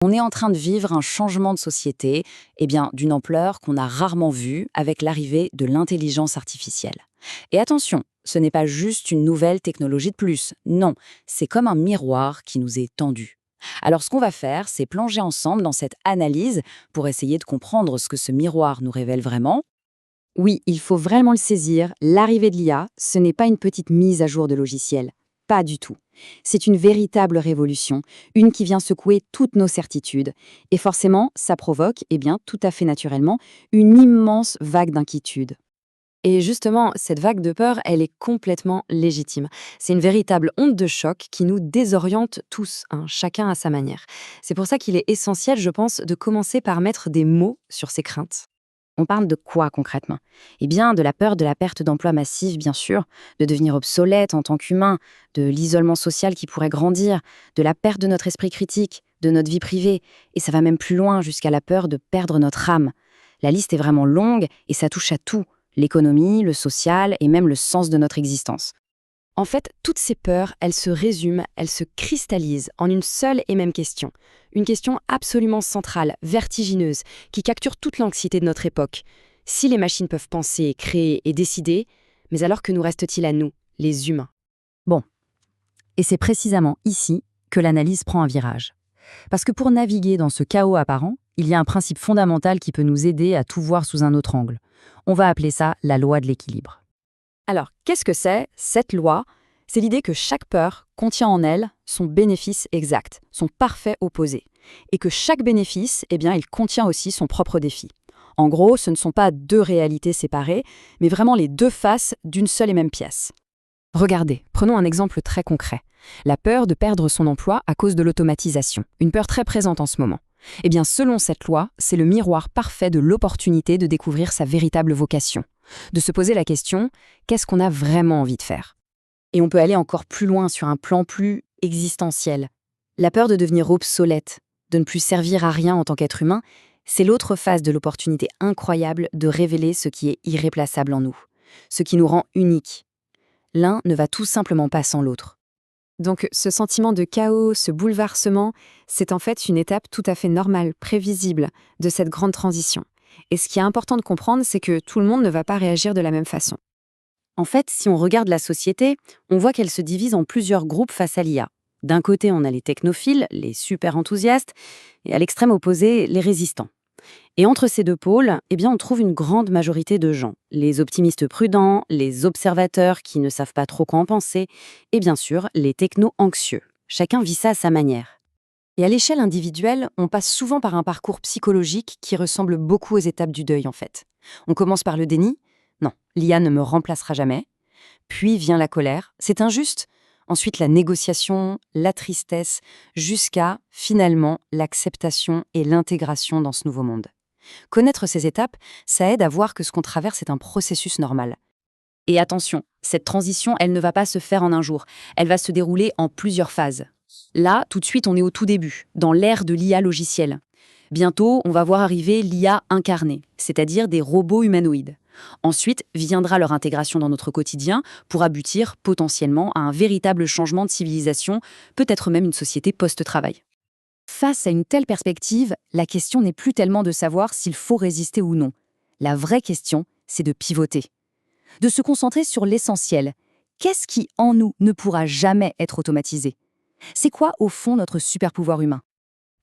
On est en train de vivre un changement de société, d'une ampleur qu'on a rarement vue avec l'arrivée de l'intelligence artificielle. Et attention, ce n'est pas juste une nouvelle technologie de plus. Non, c'est comme un miroir qui nous est tendu. Alors ce qu'on va faire, c'est plonger ensemble dans cette analyse pour essayer de comprendre ce que ce miroir nous révèle vraiment. Oui, il faut vraiment le saisir. L'arrivée de l'IA, ce n'est pas une petite mise à jour de logiciel. Pas du tout. C'est une véritable révolution, une qui vient secouer toutes nos certitudes. Et forcément, ça provoque, tout à fait naturellement, une immense vague d'inquiétude. Et justement, cette vague de peur, elle est complètement légitime. C'est une véritable onde de choc qui nous désoriente tous, hein, chacun à sa manière. C'est pour ça qu'il est essentiel, je pense, de commencer par mettre des mots sur ces craintes. On parle de quoi concrètement? De la peur de la perte d'emploi massive, bien sûr, de devenir obsolète en tant qu'humain, de l'isolement social qui pourrait grandir, de la perte de notre esprit critique, de notre vie privée, et ça va même plus loin jusqu'à la peur de perdre notre âme. La liste est vraiment longue et ça touche à tout, l'économie, le social et même le sens de notre existence. En fait, toutes ces peurs, elles se résument, elles se cristallisent en une seule et même question. Une question absolument centrale, vertigineuse, qui capture toute l'anxiété de notre époque. Si les machines peuvent penser, créer et décider, mais alors que nous reste-t-il à nous, les humains? Bon, et c'est précisément ici que l'analyse prend un virage. Parce que pour naviguer dans ce chaos apparent, il y a un principe fondamental qui peut nous aider à tout voir sous un autre angle. On va appeler ça la loi de l'équilibre. Alors, qu'est-ce que c'est, cette loi? C'est l'idée que chaque peur contient en elle son bénéfice exact, son parfait opposé. Et que chaque bénéfice, il contient aussi son propre défi. En gros, ce ne sont pas deux réalités séparées, mais vraiment les deux faces d'une seule et même pièce. Regardez, prenons un exemple très concret. La peur de perdre son emploi à cause de l'automatisation, une peur très présente en ce moment. Selon cette loi, c'est le miroir parfait de l'opportunité de découvrir sa véritable vocation. De se poser la question, qu'est-ce qu'on a vraiment envie de faire? Et on peut aller encore plus loin sur un plan plus existentiel. La peur de devenir obsolète, de ne plus servir à rien en tant qu'être humain, c'est l'autre face de l'opportunité incroyable de révéler ce qui est irréplaçable en nous, ce qui nous rend uniques. L'un ne va tout simplement pas sans l'autre. Donc ce sentiment de chaos, ce bouleversement, c'est en fait une étape tout à fait normale, prévisible de cette grande transition. Et ce qui est important de comprendre, c'est que tout le monde ne va pas réagir de la même façon. En fait, si on regarde la société, on voit qu'elle se divise en plusieurs groupes face à l'IA. D'un côté, on a les technophiles, les super enthousiastes, et à l'extrême opposé, les résistants. Et entre ces deux pôles, on trouve une grande majorité de gens. Les optimistes prudents, les observateurs qui ne savent pas trop quoi en penser, et bien sûr, les techno-anxieux. Chacun vit ça à sa manière. Et à l'échelle individuelle, on passe souvent par un parcours psychologique qui ressemble beaucoup aux étapes du deuil, en fait. On commence par le déni. Non, l'IA ne me remplacera jamais. Puis vient la colère. C'est injuste. Ensuite, la négociation, la tristesse, jusqu'à, finalement, l'acceptation et l'intégration dans ce nouveau monde. Connaître ces étapes, ça aide à voir que ce qu'on traverse est un processus normal. Et attention, cette transition, elle ne va pas se faire en un jour. Elle va se dérouler en plusieurs phases. Là, tout de suite, on est au tout début, dans l'ère de l'IA logicielle. Bientôt, on va voir arriver l'IA incarnée, c'est-à-dire des robots humanoïdes. Ensuite, viendra leur intégration dans notre quotidien pour aboutir potentiellement à un véritable changement de civilisation, peut-être même une société post-travail. Face à une telle perspective, la question n'est plus tellement de savoir s'il faut résister ou non. La vraie question, c'est de pivoter. De se concentrer sur l'essentiel. Qu'est-ce qui, en nous, ne pourra jamais être automatisé? C'est quoi, au fond, notre super-pouvoir humain?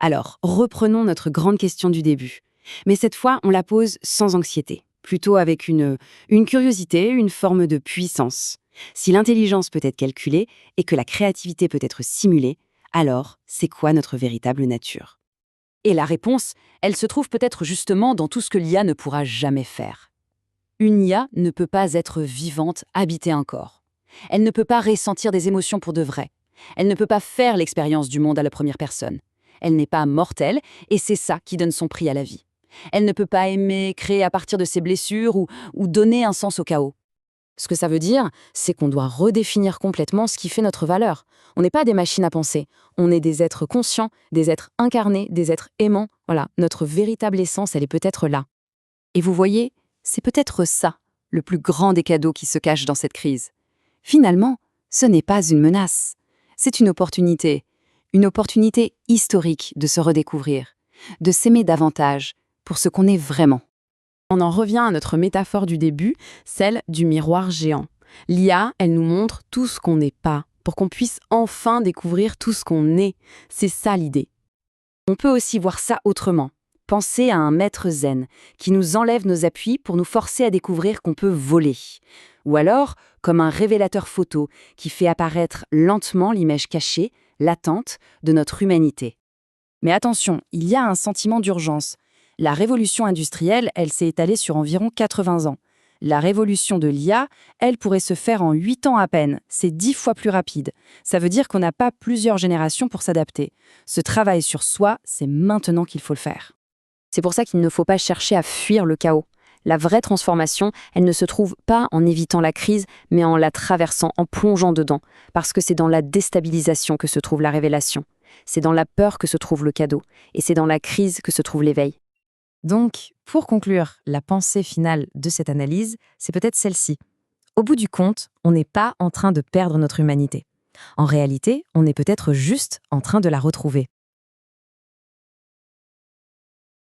Alors, reprenons notre grande question du début. Mais cette fois, on la pose sans anxiété, plutôt avec une curiosité, une forme de puissance. Si l'intelligence peut être calculée et que la créativité peut être simulée, alors c'est quoi notre véritable nature? Et la réponse, elle se trouve peut-être justement dans tout ce que l'IA ne pourra jamais faire. Une IA ne peut pas être vivante, habiter un corps. Elle ne peut pas ressentir des émotions pour de vrai. Elle ne peut pas faire l'expérience du monde à la première personne. Elle n'est pas mortelle, et c'est ça qui donne son prix à la vie. Elle ne peut pas aimer, créer à partir de ses blessures ou donner un sens au chaos. Ce que ça veut dire, c'est qu'on doit redéfinir complètement ce qui fait notre valeur. On n'est pas des machines à penser, on est des êtres conscients, des êtres incarnés, des êtres aimants. Voilà, notre véritable essence, elle est peut-être là. Et vous voyez, c'est peut-être ça, le plus grand des cadeaux qui se cache dans cette crise. Finalement, ce n'est pas une menace, c'est une opportunité Une opportunité historique de se redécouvrir, de s'aimer davantage pour ce qu'on est vraiment. On en revient à notre métaphore du début, celle du miroir géant. L'IA, elle nous montre tout ce qu'on n'est pas, pour qu'on puisse enfin découvrir tout ce qu'on est. C'est ça l'idée. On peut aussi voir ça autrement. Penser à un maître zen qui nous enlève nos appuis pour nous forcer à découvrir qu'on peut voler. Ou alors, comme un révélateur photo qui fait apparaître lentement l'image cachée, latente, de notre humanité. Mais attention, il y a un sentiment d'urgence. La révolution industrielle, elle s'est étalée sur environ 80 ans. La révolution de l'IA, elle pourrait se faire en 8 ans à peine. C'est 10 fois plus rapide. Ça veut dire qu'on n'a pas plusieurs générations pour s'adapter. Ce travail sur soi, c'est maintenant qu'il faut le faire. C'est pour ça qu'il ne faut pas chercher à fuir le chaos. La vraie transformation, elle ne se trouve pas en évitant la crise, mais en la traversant, en plongeant dedans. Parce que c'est dans la déstabilisation que se trouve la révélation. C'est dans la peur que se trouve le cadeau. Et c'est dans la crise que se trouve l'éveil. Donc, pour conclure, la pensée finale de cette analyse, c'est peut-être celle-ci. Au bout du compte, on n'est pas en train de perdre notre humanité. En réalité, on est peut-être juste en train de la retrouver.